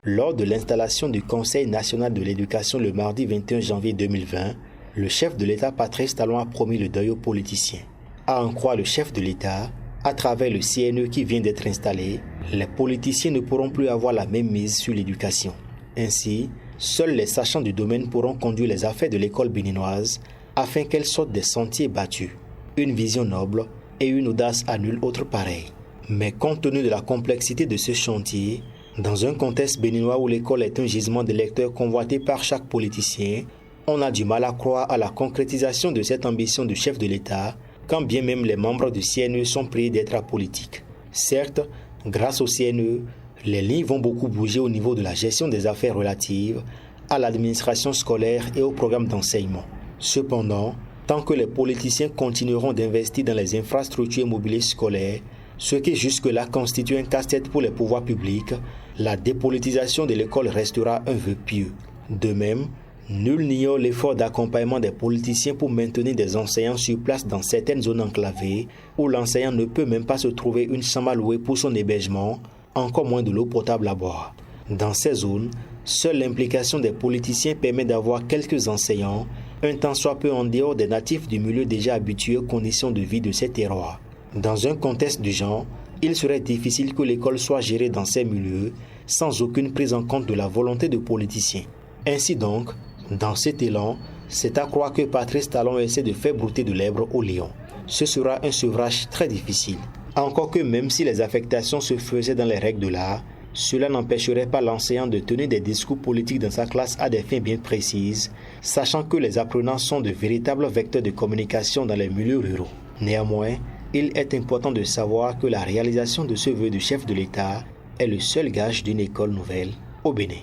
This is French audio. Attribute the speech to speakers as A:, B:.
A: Lors de l'installation du Conseil national de l'éducation le mardi 21 janvier 2020, le chef de l'État Patrice Talon a promis le deuil aux politiciens. À en croire le chef de l'État, à travers le CNE qui vient d'être installé, les politiciens ne pourront plus avoir la même mise sur l'éducation. Ainsi, seuls les sachants du domaine pourront conduire les affaires de l'école béninoise afin qu'elle sorte des sentiers battus. Une vision noble et une audace à nul autre pareil. Mais compte tenu de la complexité de ce chantier, dans un contexte béninois où l'école est un gisement de lecteurs convoité par chaque politicien, on a du mal à croire à la concrétisation de cette ambition du chef de l'État, quand bien même les membres du CNE sont priés d'être apolitiques. Certes, grâce au CNE, les lignes vont beaucoup bouger au niveau de la gestion des affaires relatives à l'administration scolaire et au programme d'enseignement. Cependant, tant que les politiciens continueront d'investir dans les infrastructures immobilières scolaires, ce qui jusque-là constitue un casse-tête pour les pouvoirs publics, la dépolitisation de l'école restera un vœu pieux. De même, nul n'ignore l'effort d'accompagnement des politiciens pour maintenir des enseignants sur place dans certaines zones enclavées où l'enseignant ne peut même pas se trouver une chambre à louer pour son hébergement, encore moins de l'eau potable à boire. Dans ces zones, seule l'implication des politiciens permet d'avoir quelques enseignants, un tant soit peu en dehors des natifs du milieu déjà habitués aux conditions de vie de ces terroirs. Dans un contexte du genre, il serait difficile que l'école soit gérée dans ces milieux sans aucune prise en compte de la volonté de politiciens. Ainsi donc, dans cet élan, c'est à croire que Patrice Talon essaie de faire brouter de l'herbe au lion. Ce sera un sevrage très difficile. Encore que même si les affectations se faisaient dans les règles de l'art, cela n'empêcherait pas l'enseignant de tenir des discours politiques dans sa classe à des fins bien précises, sachant que les apprenants sont de véritables vecteurs de communication dans les milieux ruraux. Néanmoins, il est important de savoir que la réalisation de ce vœu du chef de l'État est le seul gage d'une école nouvelle au Bénin.